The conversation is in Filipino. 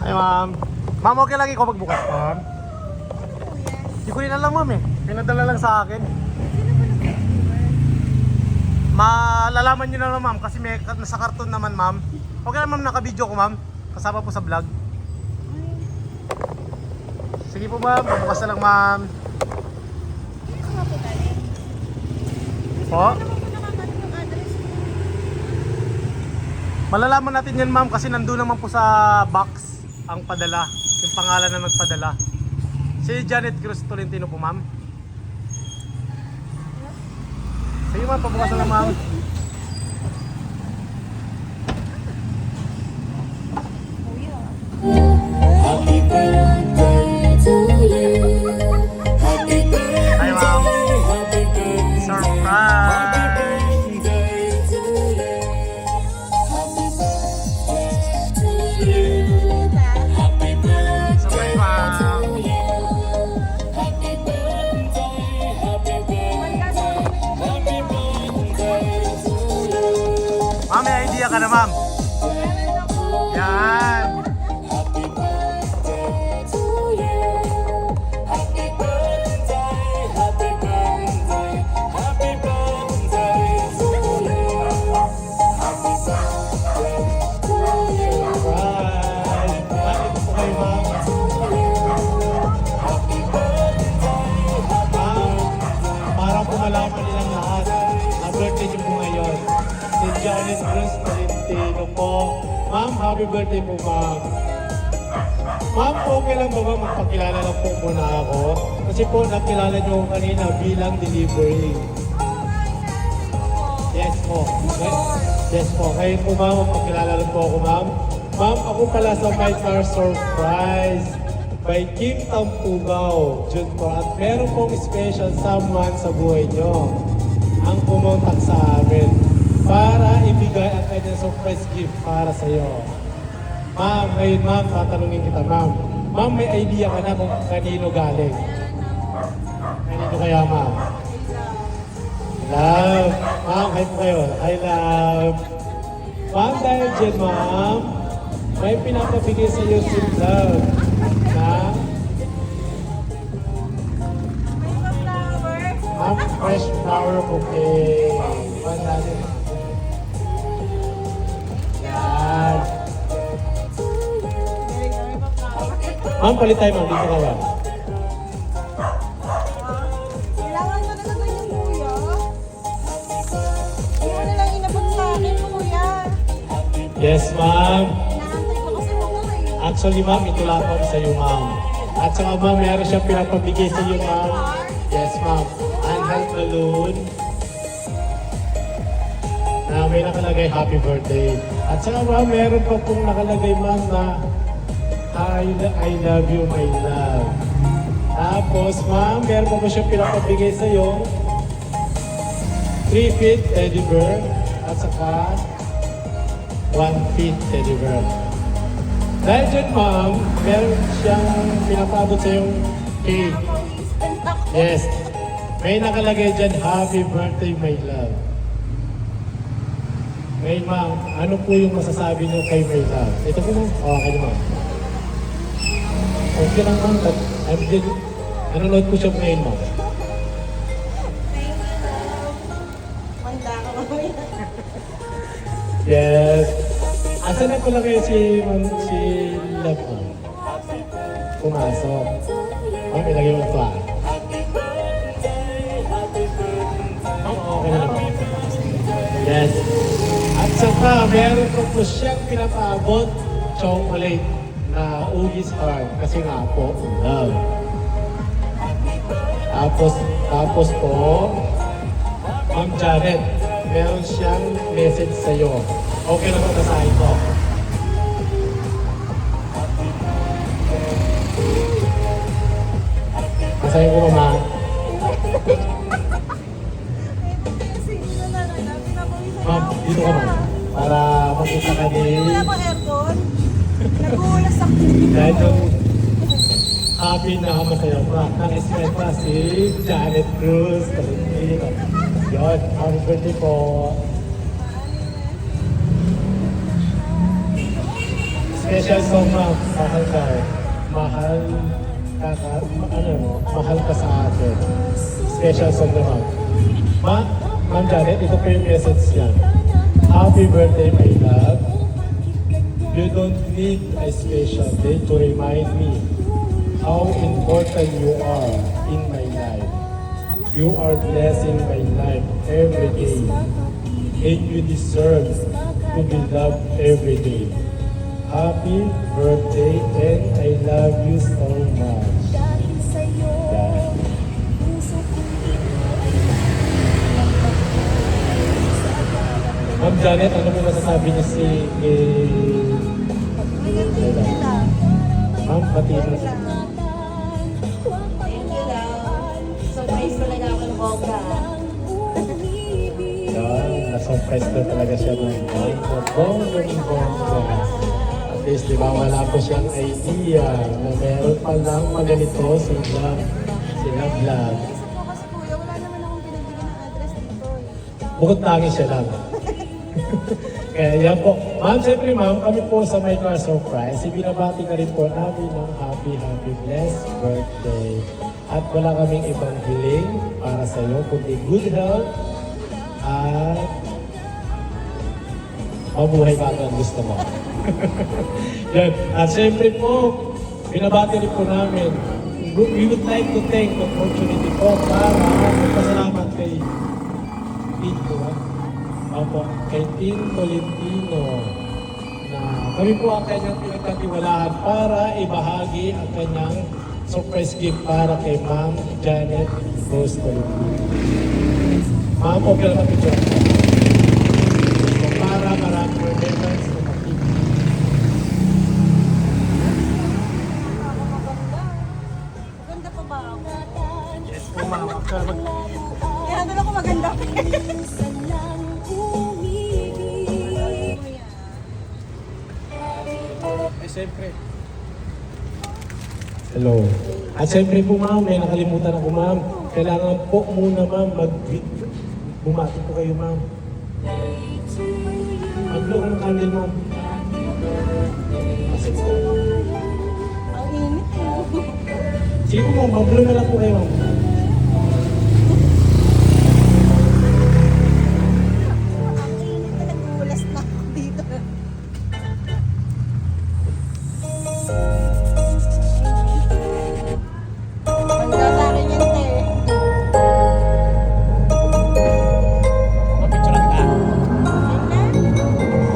Ay, ma'am. Ma'am, okay lagi ko magbukas, ma'am. Hindi ko rin alam, ma'am eh. Pinadala lang sa akin. Malalaman nyo na lang, ma'am, kasi may nasa karton naman, ma'am. Okay lang, ma'am, naka-video ko, ma'am. Kasama po sa vlog. Sige po, ma'am. Bukas na lang, ma'am. Po? Malalaman natin yan, ma'am, kasi nandun naman po sa box ang padala, yung pangalan na nagpadala. Si Janet Cruz Tolentino po, ma'am. Sige, ma'am, pabukas na lang, ma'am. Happy birthday to you. Happy birthday. Hi, ma'am. Happy birthday. Surprise! To you. Happy birthday to you. Happy birthday Surprise, ma'am. to you. Happy birthday. Happy birthday. Happy birthday to you. Ma'am, may idea ka na, ma'am. Yan. Happy birthday to you. Happy birthday, happy birthday, happy birthday to you. Happy birthday to you. Surprise! Bakit po kayo, ma'am? Happy birthday, Ma'am, para po malaman nilang lahat, ang birthday niyo po ngayon. Si Janet Cruz Tolentino po. Ma'am, happy birthday po, ma'am. Ma'am, okay lang ba ma'am? Magpakilala lang po muna ako. Kasi po, nakilala niyo ako kanina bilang delivery. Yes po. Yes po. Ngayon po ma'am, magpakilala lang po ako, ma'am. Ma'am, ako pala sa My Car Surprise by Kim Tampugaw, Jun po. At meron pong special someone sa buhay niyo ang pumuntak sa amin para ibigay ang kanyang surprise gift para sa iyo. Ma'am, ngayon ma'am, tatanungin kita ma'am. Ma'am, may idea ka na kung kanino galing? Kanino kaya ma'am? Love. Ma'am, hi po kayo. Hi, love. Ma'am, dahil dyan ma'am, may pinapabigay sa iyo si Love. Na? Ma'am, fresh flower bouquet. Ma'am, natin. Yan. Ma'am, palit tayo ma'am. Dito ka ba? Kailangan mo talaga yung kuya. Hindi mo na lang inabot sa akin, kuya. Yes, ma'am. Inaantay ko kasi ako eh. Actually, ma'am, ito lang po sa iyo, ma'am. At saka, ma'am, meron siyang pinapabigay sa iyo, ma'am. Yes, ma'am. Anhel balloon. Na may nakalagay happy birthday. At saka, ma'am, meron pa pong nakalagay, ma'am, na I love you, my love. Tapos, ma'am, meron pa po siyang pinapabigay sa iyo. 3-feet teddy bear. At saka, 1-feet teddy bear. Dahil dyan, ma'am, meron siyang pinapabot sa yung cake. Yes. May nakalagay dyan, happy birthday, my love. Ngayon, ma'am, ano po yung masasabi niyo kay my love? Ito po, ma'am. Okay, ma'am. Okay lang, ma'am. Nanonood ko siya ngayon, ma'am. Thank you, love. Manda ka mamaya. Yes. Asan na pala kayo si Love, ma'am? Pumasok. Ma'am, ilagay mo ito, ah. Okay na naman. Yes. At saka, meron po siyang pinapaabot chocolate na Ugis Farm. Kasi nga po, love. Tapos po, Ma'am Janet, meron siyang message sa iyo. Okay na ba basahin ko? Basahin ko, mama. Ma'am, dito ka, ma'am. Para makita ka din. Wala bang aircon? Nagulas ako. Dahil yung happy na masaya pa. Nang-esmenta si Janet Cruz. Tolentino. Yun, happy birthday po. Special song, ma'am. Mahal ka. Mahal ka, mahal ka sa akin. Special song na, ma'am. Ma'am Janet, ito po yung message niya. Happy birthday, my love. You don't need a special day to remind me how important you are in my life. You are blessing my life every day. And you deserve to be loved every day. Happy birthday and I love you so much. Yan. Ma'am Janet, ano mo masasabi niya si Ma'am, pati na siya. Thank you lang. Surprise talaga ako ng bongga. Yan, na-surprise na talaga siya ng bongga. At least, di ba, wala po siyang idea na meron pa lang maganito sila vlog. Isip ko kasi kuya, wala naman akong pinagbigyan ng address dito eh. Bukod tangi siya lang. Kaya yan po. Ma'am, siyempre ma'am, kami po sa My Car Surprise. Ibinabati ka rin po namin ng happy blessed birthday. At wala kaming ibang hiling para sa iyo, kundi good health at mabuhay ka ang gusto mo. Yan. At siyempre po, binabati rin po namin. We would like to thank the opportunity po para magpasalamat kay Tito. Opo, kay Tin Tolentino na kami po ang kanyang pinagkatiwalaan para ibahagi ang kanyang surprise gift para kay Ma'am Janet Rose Tolentino. Ma'am, okay lang ang picture. So, para maraming remembrance na makita. Maganda pa ba ako? Yes po ma'am, after Kaya doon ako maganda. siyempre. Hello. At siyempre po ma'am, may nakalimutan ako ma'am. Kailangan po muna ma'am, bumati po kayo ma'am. Mag-blow ng candle ma'am. Kasi po. Ang init mo. Sige po ma'am, mag-blow na lang po kayo ma'am.